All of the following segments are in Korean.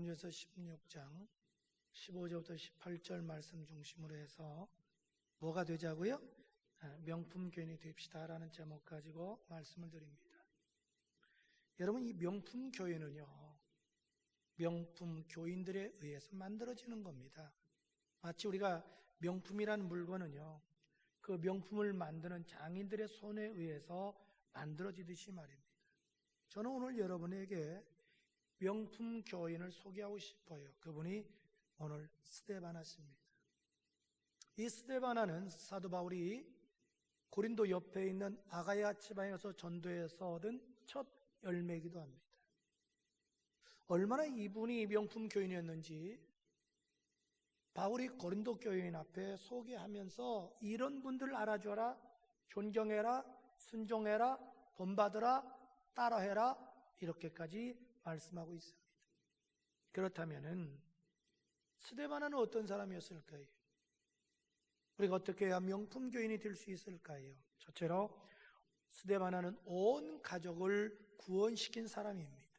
사도행전서 16장 15절부터 18절 말씀 중심으로 해서 뭐가 되자고요? 명품 교인이 됩시다 라는 제목 가지고 말씀을 드립니다. 여러분, 이 명품 교인은요, 명품 교인들에 의해서 만들어지는 겁니다. 마치 우리가 명품이라는 물건은요, 그 명품을 만드는 장인들의 손에 의해서 만들어지듯이 말입니다. 저는 오늘 여러분에게 명품 교인을 소개하고 싶어요. 그분이 오늘 스데바나십니다. 이 스데바나는 사도 바울이 고린도 옆에 있는 아가야 지방에서 전도해서 얻은 첫 열매이기도 합니다. 얼마나 이분이 명품 교인이었는지 바울이 고린도 교인 앞에 소개하면서 이런 분들을 알아줘라, 존경해라, 순종해라, 본받으라, 따라해라, 이렇게까지 말씀하고 있습니다. 그렇다면은 스데바나는 어떤 사람이었을까요? 우리가 어떻게 해야 명품 교인이 될 수 있을까요? 첫째로 스데바나는 온 가족을 구원시킨 사람입니다.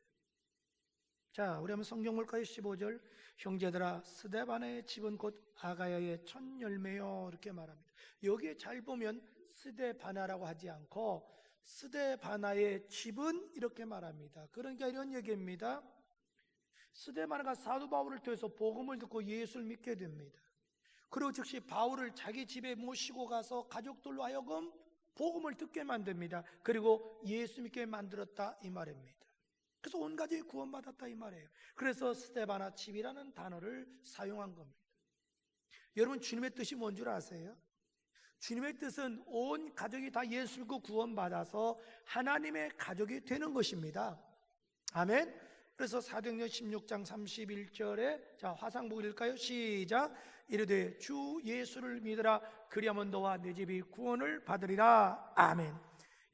자, 우리 한번 성경 볼까요? 15절, 형제들아 스데바나의 집은 곧 아가야의 첫 열매요, 이렇게 말합니다. 여기에 잘 보면 스데바나라고 하지 않고 스데바나의 집은 이렇게 말합니다. 그러니까 이런 얘기입니다. 스데바나가 사도 바울을 통해서 복음을 듣고 예수를 믿게 됩니다. 그리고 즉시 바울을 자기 집에 모시고 가서 가족들로 하여금 복음을 듣게 만듭니다. 그리고 예수 믿게 만들었다, 이 말입니다. 그래서 온 가족이 구원받았다, 이 말이에요. 그래서 스데바나 집이라는 단어를 사용한 겁니다. 여러분, 주님의 뜻이 뭔 줄 아세요? 주님의 뜻은 온 가족이 다 예수 믿고 구원받아서 하나님의 가족이 되는 것입니다. 아멘. 그래서 사도행전 16장 31절에 자, 화상복을 읽을까요? 시작. 이르되 주 예수를 믿으라, 그리하면 너와 네 집이 구원을 받으리라. 아멘.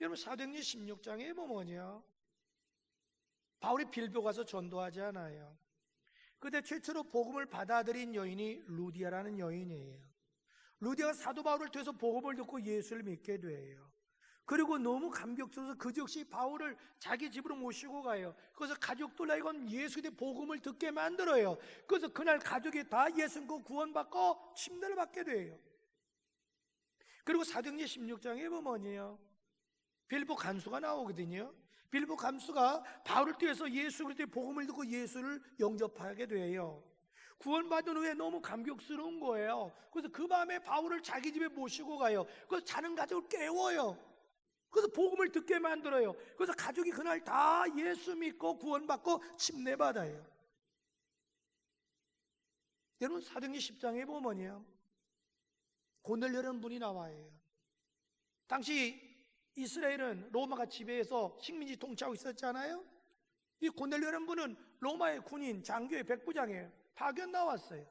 여러분, 사도행전 16장에 뭐냐? 바울이 빌보 가서 전도하지 않아요. 그때 최초로 복음을 받아들인 여인이 루디아라는 여인이에요. 루디아가 사도 바울을 통해서 복음을 듣고 예수를 믿게 돼요. 그리고 너무 감격스러워서 그 즉시 바울을 자기 집으로 모시고 가요. 그래서 가족들 하여금 예수의 복음을 듣게 만들어요. 그래서 그날 가족이 다 예수 믿고 구원받고 침례를 받게 돼요. 그리고 사도행전 16장에 보면요, 빌보 간수가 나오거든요. 빌보 간수가 바울을 통해서 예수 그리스도의 복음을 듣고 예수를 영접하게 돼요. 구원받은 후에 너무 감격스러운 거예요. 그래서 그 밤에 바울을 자기 집에 모시고 가요. 그래서 자는 가족을 깨워요. 그래서 복음을 듣게 만들어요. 그래서 가족이 그날 다 예수 믿고 구원받고 침례받아요. 여러분, 사도행전 10장에 보면요, 고넬료라는 분이 나와요. 당시 이스라엘은 로마가 지배해서 식민지 통치하고 있었잖아요. 이 고넬료라는 분은 로마의 군인, 장교의 백부장이에요. 파견 나왔어요.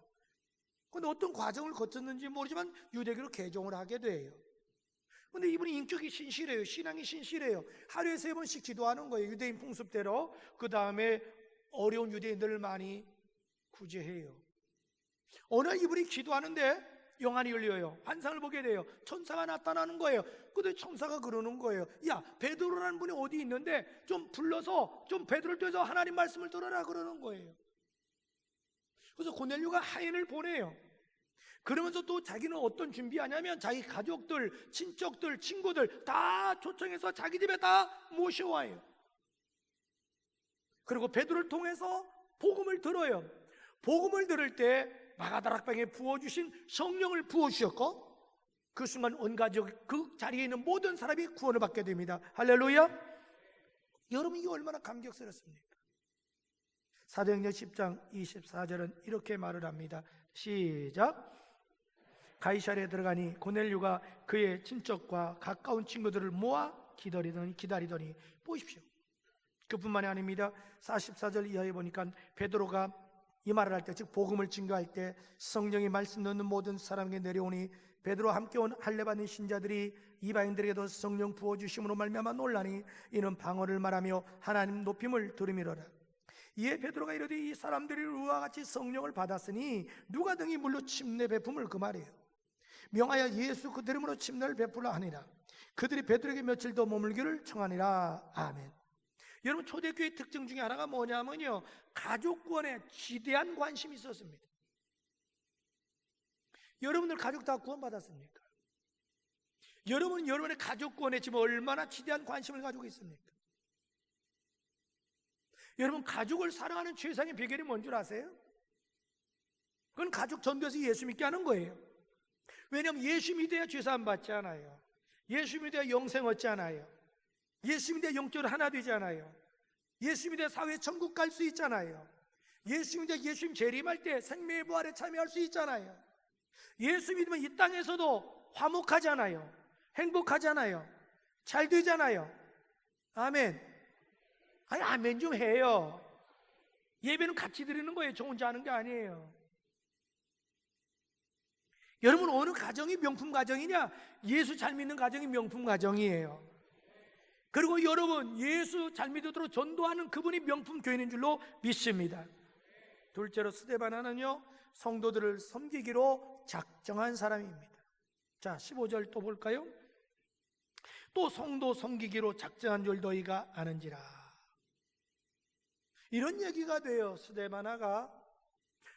그런데 어떤 과정을 거쳤는지 모르지만 유대교로 개종을 하게 돼요. 그런데 이분이 인격이 신실해요. 신앙이 신실해요. 하루에 3번씩 기도하는 거예요. 유대인 풍습대로. 그 다음에 어려운 유대인들을 많이 구제해요. 어느 날 이분이 기도하는데 영안이 열려요. 환상을 보게 돼요. 천사가 나타나는 거예요. 근데 천사가 그러는 거예요. 야, 베드로라는 분이 어디 있는데 좀 불러서 좀 베드로를 통해서 하나님 말씀을 들어라, 그러는 거예요. 그래서 고넬료가 하인을 보내요. 그러면서 또 자기는 어떤 준비하냐면 자기 가족들, 친척들, 친구들 다 초청해서 자기 집에 다 모셔와요. 그리고 베드로를 통해서 복음을 들어요. 복음을 들을 때 마가다락방에 부어주신 성령을 부어주셨고 그 순간 온 가족, 그 자리에 있는 모든 사람이 구원을 받게 됩니다. 할렐루야. 여러분, 이게 얼마나 감격스럽습니까? 사도행전 10장 24절은 이렇게 말을 합니다. 시작. 가이사랴에 들어가니 고넬료가 그의 친척과 가까운 친구들을 모아 기다리더니 보십시오. 그뿐만이 아닙니다. 44절 이하에 보니까 베드로가 이 말을 할 때, 즉 복음을 증거할 때 성령이 말씀 듣는 모든 사람에게 내려오니 베드로와 함께 온 할례받는 신자들이 이방인들에게도 성령 부어주심으로 말미암아 놀라니 이는 방언을 말하며 하나님 높임을 들음이로라. 이에 베드로가 이르되 이 사람들이 우리와 같이 성령을 받았으니 누가 등이 물로 침례 베품을 그 말이에요. 명하여 예수 그 이름으로 침례를 베풀라 하니라. 그들이 베드로에게 며칠 더 머물기를 청하니라. 아멘. 여러분, 초대교회 특징 중에 하나가 뭐냐면요, 가족 구원에 지대한 관심이 있었습니다. 여러분들 가족 다 구원받았습니까? 여러분은 여러분의 가족 구원에 지금 얼마나 지대한 관심을 가지고 있습니까? 여러분, 가족을 사랑하는 최상의 비결이 뭔 줄 아세요? 그건 가족 전도에서 예수 믿게 하는 거예요. 왜냐하면 예수 믿어야 죄사함 받지 않아요. 예수 믿어야 영생 얻지 않아요. 예수 믿어야 영적으로 하나 되지 않아요. 예수 믿어야 사회 천국 갈 수 있잖아요. 예수 믿어야 예수님 재림할 때 생명의 부활에 참여할 수 있잖아요. 예수 믿으면 이 땅에서도 화목하잖아요. 행복하잖아요. 잘 되잖아요. 아멘. 아니, 아멘 좀 해요. 예배는 같이 드리는 거예요. 저 혼자 하는 게 아니에요. 여러분, 어느 가정이 명품 가정이냐? 예수 잘 믿는 가정이 명품 가정이에요. 그리고 여러분, 예수 잘 믿도록 전도하는 그분이 명품 교인인 줄로 믿습니다. 둘째로 스데바나는요, 성도들을 섬기기로 작정한 사람입니다. 자, 15절 또 볼까요? 또 성도 섬기기로 작정한 줄 너희가 아는지라. 이런 얘기가 돼요. 스데바나가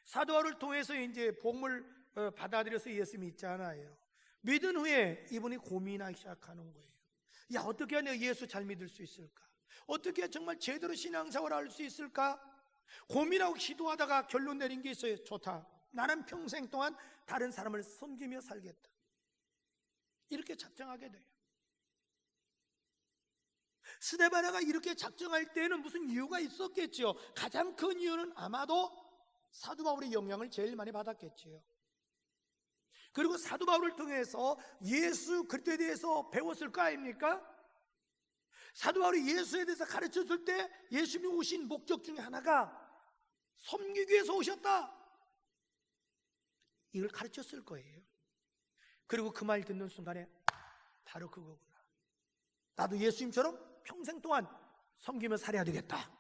사도 바울을 통해서 이제 복음을 받아들여서 예수 믿잖아요. 믿은 후에 이분이 고민하기 시작하는 거예요. 야, 어떻게 해야 내가 예수 잘 믿을 수 있을까? 어떻게 해야 정말 제대로 신앙생활을 할 수 있을까? 고민하고 기도하다가 결론 내린 게 있어요. 좋다. 나는 평생 동안 다른 사람을 섬기며 살겠다. 이렇게 작정하게 돼요. 스데바나가 이렇게 작정할 때는 무슨 이유가 있었겠지요. 가장 큰 이유는 아마도 사도 바울의 영향을 제일 많이 받았겠지요. 그리고 사도 바울을 통해서 예수 그리스도에 대해서 배웠을 거 아닙니까? 사도 바울이 예수에 대해서 가르쳐줄 때 예수님이 오신 목적 중에 하나가 섬기기 위해서 오셨다, 이걸 가르쳤을 거예요. 그리고 그 말 듣는 순간에 바로 그거구나, 나도 예수님처럼 평생 동안 섬기며 살아야 되겠다.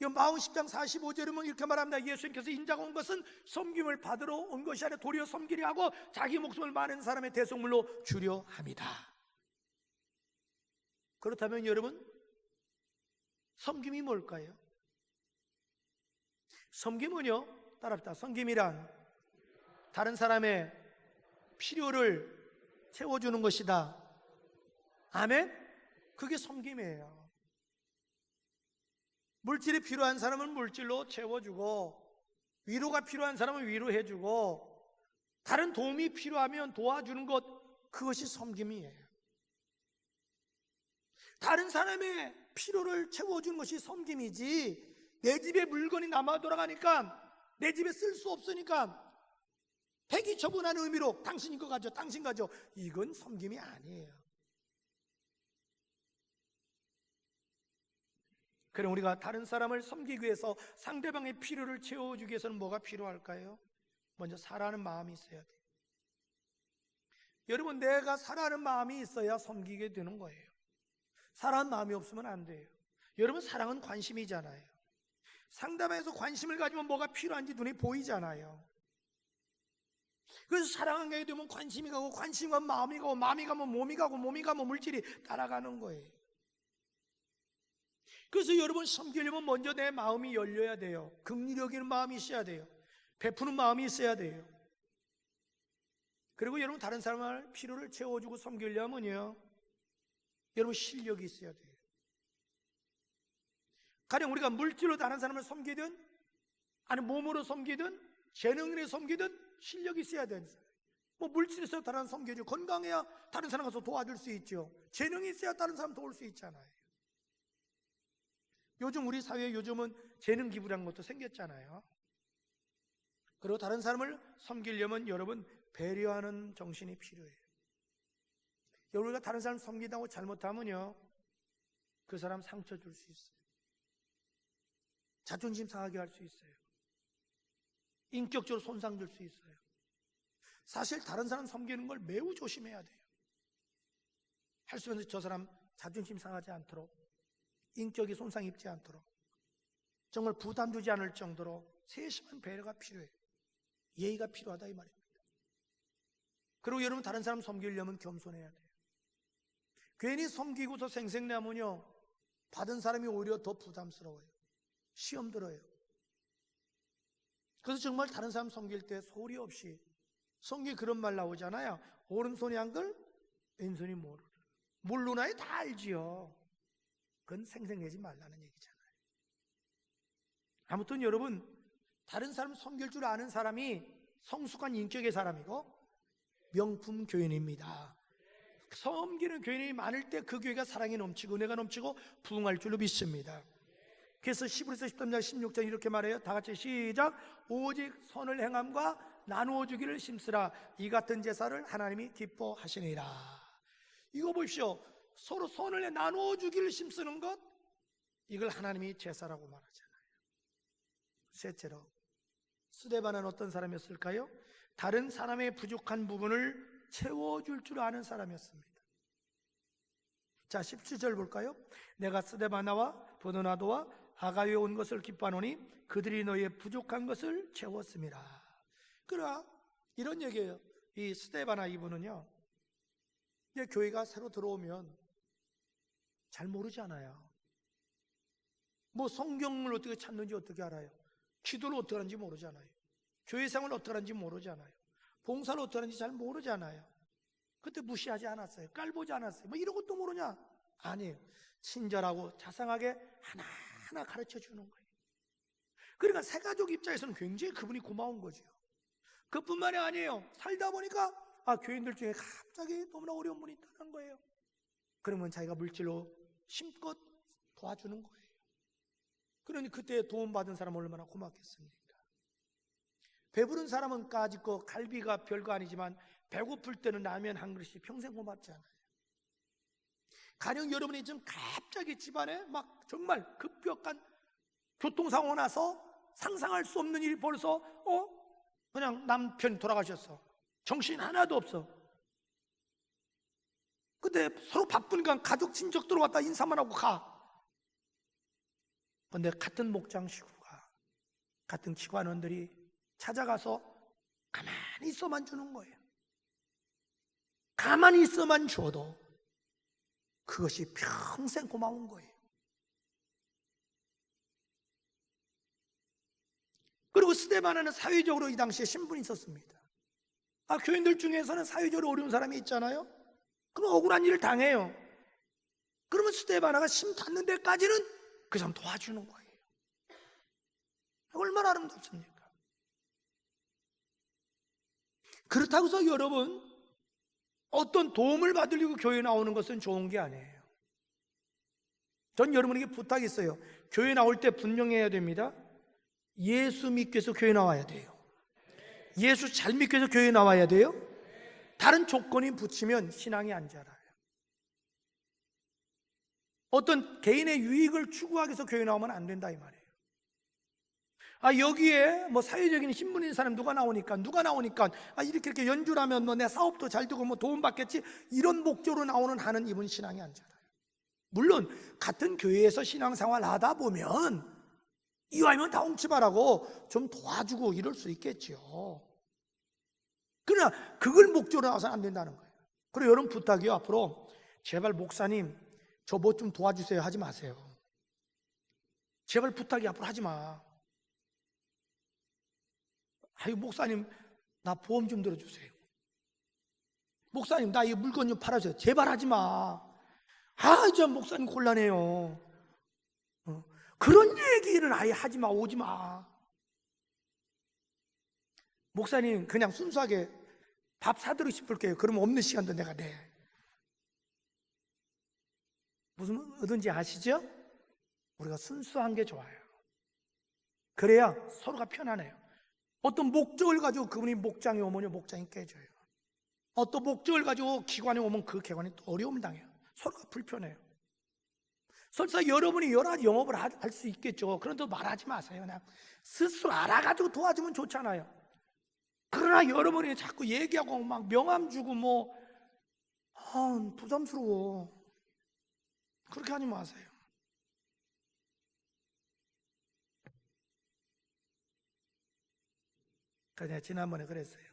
마가복음 10장 45절에 보면 이렇게 말합니다. 예수님께서 인자가 온 것은 섬김을 받으러 온 것이 아니라 도리어 섬기려 하고 자기 목숨을 많은 사람의 대속물로 주려 함이다. 그렇다면 여러분, 섬김이 뭘까요? 섬김은요, 따라합시다. 섬김이란 다른 사람의 필요를 채워주는 것이다. 아멘? 그게 섬김이에요. 물질이 필요한 사람은 물질로 채워주고, 위로가 필요한 사람은 위로해주고, 다른 도움이 필요하면 도와주는 것, 그것이 섬김이에요. 다른 사람의 필요를 채워주는 것이 섬김이지, 내 집에 물건이 남아 돌아가니까 내 집에 쓸 수 없으니까 폐기 처분하는 의미로 당신 이거 가져, 당신 가져, 이건 섬김이 아니에요. 그럼 우리가 다른 사람을 섬기기 위해서 상대방의 필요를 채워주기 위해서는 뭐가 필요할까요? 먼저 사랑하는 마음이 있어야 돼요. 여러분, 내가 사랑하는 마음이 있어야 섬기게 되는 거예요. 사랑하는 마음이 없으면 안 돼요. 여러분, 사랑은 관심이잖아요. 상대방에서 관심을 가지면 뭐가 필요한지 눈에 보이잖아요. 그래서 사랑하게 되면 관심이 가고, 관심이 가면 마음이 가고, 마음이 가면 몸이 가고, 몸이 가면 물질이 따라가는 거예요. 그래서 여러분, 섬기려면 먼저 내 마음이 열려야 돼요. 긍휼히 여기는 마음이 있어야 돼요. 베푸는 마음이 있어야 돼요. 그리고 여러분, 다른 사람의 필요를 채워주고 섬기려면요, 여러분, 실력이 있어야 돼요. 가령 우리가 물질로 다른 사람을 섬기든, 아니 몸으로 섬기든, 재능으로 섬기든 실력이 있어야 돼요. 물질에서 다른 사람 섬겨주고, 건강해야 다른 사람 가서 도와줄 수 있죠. 재능이 있어야 다른 사람 도울 수 있잖아요. 요즘 우리 사회에 요즘은 재능 기부라는 것도 생겼잖아요. 그리고 다른 사람을 섬기려면 여러분, 배려하는 정신이 필요해요. 우리가 다른 사람 섬기다고 잘못하면요, 그 사람 상처 줄 수 있어요. 자존심 상하게 할 수 있어요. 인격적으로 손상 줄 수 있어요. 사실 다른 사람 섬기는 걸 매우 조심해야 돼요. 할 수 있는 저 사람 자존심 상하지 않도록, 인격이 손상 입지 않도록, 정말 부담 주지 않을 정도로 세심한 배려가 필요해요. 예의가 필요하다, 이 말입니다. 그리고 여러분, 다른 사람 섬기려면 겸손해야 돼요. 괜히 섬기고서 생색내면요, 받은 사람이 오히려 더 부담스러워요. 시험 들어요. 그래서 정말 다른 사람 섬길 때 소리 없이, 성경에 그런 말 나오잖아요. 오른손이 한글 왼손이 모르. 물루나에 다 알지요. 그건 생색내지 말라는 얘기잖아요. 아무튼 여러분, 다른 사람 섬길 줄 아는 사람이 성숙한 인격의 사람이고 명품 교인입니다. 섬기는 교인이 많을 때 그 교회가 사랑이 넘치고 은혜가 넘치고 부흥할 줄로 믿습니다. 그래서 히브리서 13장 16절 이렇게 말해요. 다 같이 시작. 오직 선을 행함과 나누어 주기를 심쓰라. 이 같은 제사를 하나님이 기뻐하시니라. 이거 보십시오. 서로 선을 나누어 주기를 심쓰는 것, 이걸 하나님이 제사라고 말하잖아요. 셋째로, 스데반은 어떤 사람이었을까요? 다른 사람의 부족한 부분을 채워줄 줄 아는 사람이었습니다. 자, 17절 볼까요? 내가 스데바나와 버너나도와 아가요에 온 것을 기뻐하노니 그들이 너희의 부족한 것을 채웠습니다. 그러나 이런 얘기예요. 이 스데바나 이분은요, 이제 교회가 새로 들어오면 잘 모르잖아요. 뭐 성경을 어떻게 찾는지 어떻게 알아요? 기도를 어떻게 하는지 모르잖아요. 교회 생활을 어떻게 하는지 모르잖아요. 봉사를 어떻게 하는지 잘 모르잖아요. 그때 무시하지 않았어요. 깔보지 않았어요. 뭐 이런 것도 모르냐? 아니에요. 친절하고 자상하게 하나하나 가르쳐 주는 거예요. 그러니까 새가족 입장에서는 굉장히 그분이 고마운 거죠. 그뿐만이 아니에요. 살다 보니까 교인들 중에 갑자기 너무나 어려운 분이 있다는 거예요. 그러면 자기가 물질로 힘껏 도와주는 거예요. 그러니 그때 도움받은 사람은 얼마나 고맙겠습니까? 배부른 사람은 까짓거 갈비가 별거 아니지만 배고플 때는 라면 한 그릇이 평생 고맙잖아요. 가령 여러분이 지금 갑자기 집안에 막 정말 급격한 교통사고가 나서 상상할 수 없는 일이 벌써 그냥 남편이 돌아가셨어. 정신 하나도 없어. 근데 서로 바쁘니까 가족 친척 들어왔다 인사만 하고 가. 근데 같은 목장 식구가, 같은 기관원들이 찾아가서 가만히 있어만 주는 거예요. 가만히 있어만 줘도 그것이 평생 고마운 거예요. 그리고 스데바나는 사회적으로 이 당시에 신분이 있었습니다. 교인들 중에서는 사회적으로 어려운 사람이 있잖아요. 그럼 억울한 일을 당해요. 그러면 스데바나가 심 닿는 데까지는 그 사람 도와주는 거예요. 얼마나 아름답습니까? 그렇다고 해서 여러분, 어떤 도움을 받으려고 교회 나오는 것은 좋은 게 아니에요. 전 여러분에게 부탁이 있어요. 교회 나올 때 분명해야 됩니다. 예수 믿기 위해서 교회 나와야 돼요. 예수 잘 믿기 위해서 교회 나와야 돼요. 다른 조건이 붙이면 신앙이 안 자라요. 어떤 개인의 유익을 추구하기 위해서 교회 나오면 안 된다 이 말이에요. 여기에 뭐 사회적인 신분 있는 사람 누가 나오니까 이렇게 연주를 하면 뭐 내 사업도 잘 되고 뭐 도움 받겠지, 이런 목적으로 나오는 하는 이분 신앙이 안 자라요. 물론 같은 교회에서 신앙생활 하다 보면 이왕이면 다 옹치바라고 좀 도와주고 이럴 수 있겠죠. 그러나 그걸 목적으로 나와서는 안 된다는 거예요. 그리고 여러분 부탁이요. 앞으로 제발 목사님 저 뭐 좀 도와주세요 하지 마세요. 제발 부탁이 앞으로 하지 마. 목사님 나 보험 좀 들어주세요. 목사님 나 이 물건 좀 팔아주세요. 제발 하지 마. 저 목사님 곤란해요. 그런 얘기는 아예 하지 마. 오지 마. 목사님 그냥 순수하게 밥 사드리고 싶을게요. 그러면 없는 시간도 내가 내. 무슨 의도인지 아시죠? 우리가 순수한 게 좋아요. 그래야 서로가 편하네요. 어떤 목적을 가지고 그분이 목장에 오면 목장이 깨져요. 어떤 목적을 가지고 기관에 오면 그 기관이 또 어려움을 당해요. 서로가 불편해요. 설사 여러분이 여러 가지 영업을 할 수 있겠죠. 그런데 말하지 마세요. 그냥 스스로 알아가지고 도와주면 좋잖아요. 그러나 여러분이 자꾸 얘기하고 막 명함 주고 부담스러워. 그렇게 하지 마세요. 그래서 지난번에 그랬어요.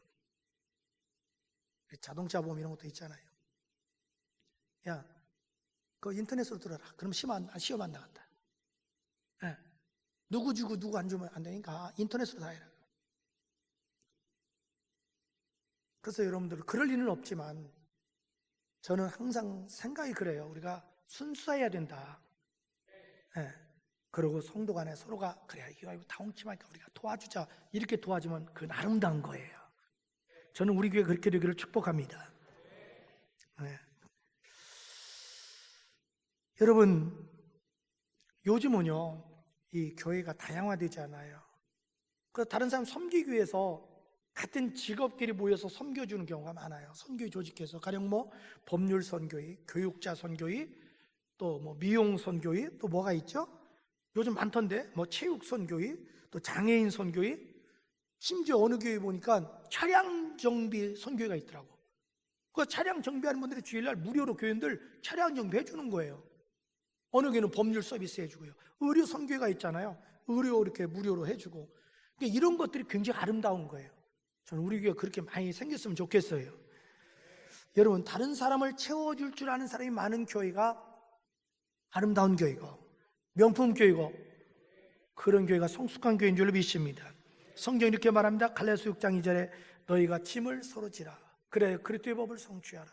자동차 보험 이런 것도 있잖아요. 그 인터넷으로 들어라. 그럼 시험 안 나간다. 네. 누구 주고 누구 안 주면 안 되니까 인터넷으로 다 해라. 그래서 여러분들 그럴 리는 없지만 저는 항상 생각이 그래요. 우리가 순수해야 된다. 네. 그리고 성도 간에 서로가 그래 이거 다 엉치마니까 우리가 도와주자 이렇게 도와주면 그건 아름다운 거예요. 저는 우리 교회 그렇게 되기를 축복합니다. 네. 여러분 요즘은요 이 교회가 다양화되잖아요. 그래서 다른 사람 섬기기 위해서 같은 직업끼리 모여서 섬겨주는 경우가 많아요. 선교회 조직해서 가령 뭐 법률 선교회, 교육자 선교회, 또 뭐 미용 선교회, 또 뭐가 있죠? 요즘 많던데 뭐 체육 선교회, 또 장애인 선교회, 심지어 어느 교회 보니까 차량 정비 선교회가 있더라고. 그 차량 정비하는 분들이 주일날 무료로 교인들 차량 정비해 주는 거예요. 어느 교회는 법률 서비스 해주고요. 의료 선교회가 있잖아요. 의료 이렇게 무료로 해주고. 그러니까 이런 것들이 굉장히 아름다운 거예요. 저는 우리 교회가 그렇게 많이 생겼으면 좋겠어요. 여러분 다른 사람을 채워줄 줄 아는 사람이 많은 교회가 아름다운 교회고 명품 교회고 그런 교회가 성숙한 교회인 줄로 믿습니다. 성경이 이렇게 말합니다. 갈라디아서 6장 2절에 너희가 짐을 서로 지라. 그래 그리스도의 법을 성취하라.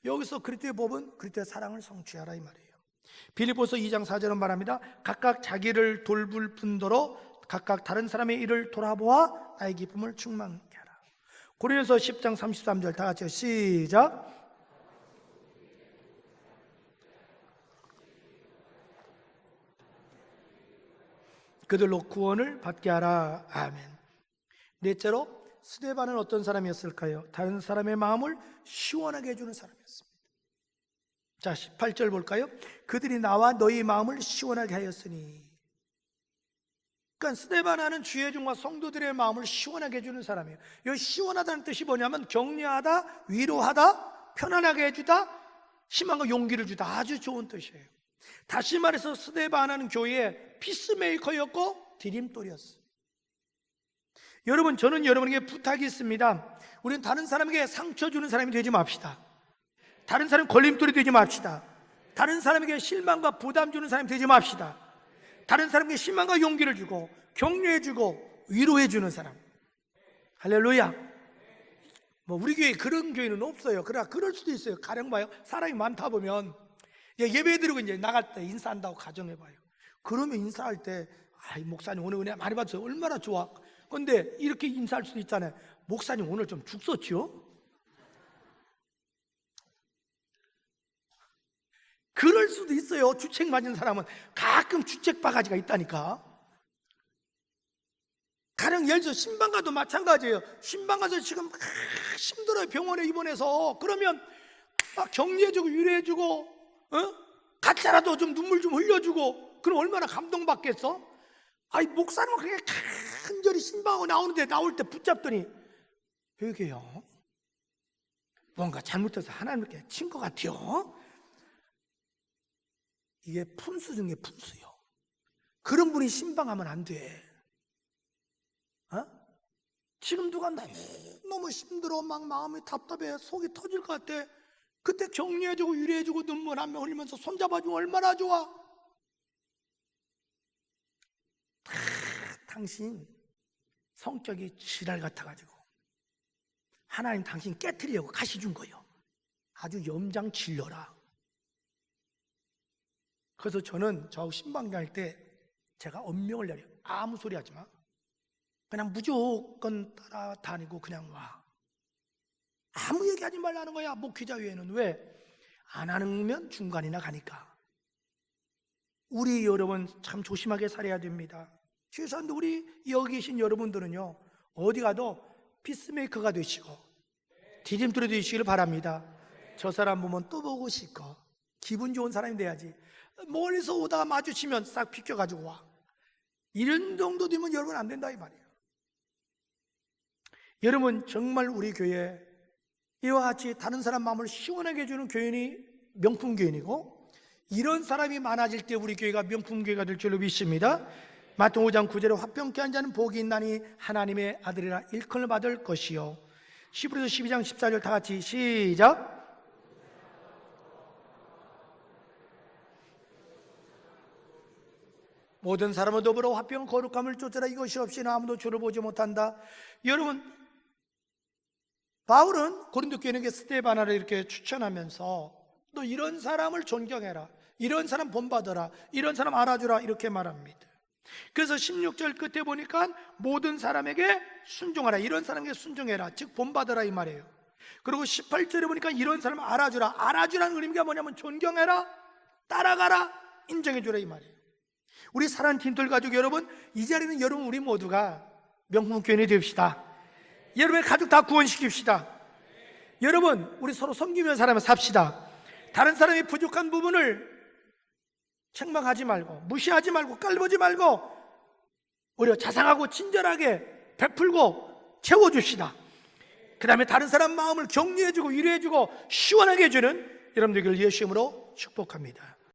여기서 그리스도의 법은 그리스도의 사랑을 성취하라 이 말이에요. 빌립보서 2장 4절은 말합니다. 각각 자기를 돌볼 분더러 각각 다른 사람의 일을 돌아보아 나의 기쁨을 충만케 하라. 고린도서 10장 33절 다 같이 시작. 그들로 구원을 받게 하라. 아멘. 넷째로 스데반은 어떤 사람이었을까요? 다른 사람의 마음을 시원하게 해주는 사람이었습니다. 자 18절 볼까요? 그들이 나와 너희 마음을 시원하게 하였으니. 그러니까 스데반은 주의 종과 성도들의 마음을 시원하게 해주는 사람이에요. 여기 시원하다는 뜻이 뭐냐면 격려하다, 위로하다, 편안하게 해주다, 희망과 용기를 주다. 아주 좋은 뜻이에요. 다시 말해서 스데반은 교회의 피스메이커였고 디딤돌이었어요. 여러분 저는 여러분에게 부탁이 있습니다. 우리는 다른 사람에게 상처 주는 사람이 되지 맙시다. 다른 사람 걸림돌이 되지 맙시다. 다른 사람에게 실망과 부담 주는 사람이 되지 맙시다. 다른 사람에게 희망과 용기를 주고 격려해 주고 위로해 주는 사람. 할렐루야. 뭐 우리 교회에 그런 교회는 없어요. 그러나 그럴 수도 있어요. 가령 봐요. 사람이 많다 보면 예배 드리고 이제 나갈 때 인사한다고 가정해 봐요. 그러면 인사할 때 목사님 오늘 은혜 많이 받았어요. 얼마나 좋아. 근데 이렇게 인사할 수도 있잖아요. 목사님 오늘 좀 죽 썼죠? 그럴 수도 있어요. 주책 맞은 사람은 가끔 주책 바가지가 있다니까. 가령 예를 들어 신방가도 마찬가지예요. 신방 가서 지금 힘들어요. 병원에 입원해서. 그러면 막 격려해주고 위로해주고 가짜라도 좀 눈물 좀 흘려주고. 그럼 얼마나 감동받겠어? 아이 목사님은 그렇게 간절히 신방하고 나오는데 나올 때 붙잡더니 여기요 뭔가 잘못해서 하나님께 친 것 같아요. 이게 푼수 중에 푼수요. 그런 분이 신방하면 안 돼. 지금 누가 너무 힘들어 막 마음이 답답해 속이 터질 것 같아. 그때 격려해주고 위로해주고 눈물 한 명 흘리면서 손잡아주면 얼마나 좋아. 당신 성격이 지랄 같아가지고 하나님 당신 깨트리려고 가시 준 거예요. 아주 염장 질러라. 그래서 저는 저 신방기 할 때 제가 엄명을 내려요. 아무 소리 하지 마. 그냥 무조건 따라다니고 그냥 와. 아무 얘기하지 말라는 거야. 목회자회에는. 왜? 안 하면 중간이나 가니까. 우리 여러분 참 조심하게 살아야 됩니다. 최소한 우리 여기 계신 여러분들은요 어디 가도 피스메이커가 되시고 디딤돌이 되시기를 바랍니다. 저 사람 보면 또 보고 싶고 기분 좋은 사람이 돼야지. 멀리서 오다가 마주치면 싹 비켜가지고 와. 이런 정도 되면 여러분 안 된다 이 말이에요. 여러분 정말 우리 교회 이와 같이 다른 사람 마음을 시원하게 해주는 교인이 명품 교인이고 이런 사람이 많아질 때 우리 교회가 명품 교회가 될 줄로 믿습니다. 마태복음 5장 9절에 화평케 한 자는 복이 있나니 하나님의 아들이라 일컬음을 받을 것이요. 히브리서 12장 14절 다 같이 시작. 모든 사람은 더불어 화평 거룩함을 쫓으라. 이것이 없이는 아무도 주를 보지 못한다. 여러분, 바울은 고린도 교인에게 스데바나를 이렇게 추천하면서 너 이런 사람을 존경해라, 이런 사람 본받아라, 이런 사람 알아주라, 이렇게 말합니다. 그래서 16절 끝에 보니까 모든 사람에게 순종하라, 이런 사람에게 순종해라, 즉 본받아라 이 말이에요. 그리고 18절에 보니까 이런 사람 알아주라. 알아주라는 의미가 뭐냐면 존경해라, 따라가라, 인정해주라 이 말이에요. 우리 사랑하는 팀들 가족 여러분, 이 자리는 여러분 우리 모두가 명품교인이 됩시다. 여러분의 가족 다 구원시킵시다. 여러분, 우리 서로 섬기면서 살아면서 삽시다. 다른 사람의 부족한 부분을 책망하지 말고, 무시하지 말고, 깔보지 말고, 오히려 자상하고 친절하게 베풀고 채워줍시다. 그 다음에 다른 사람 마음을 격려해주고 위로해주고 시원하게 해주는 여러분들 되기를 예수 이름으로 축복합니다.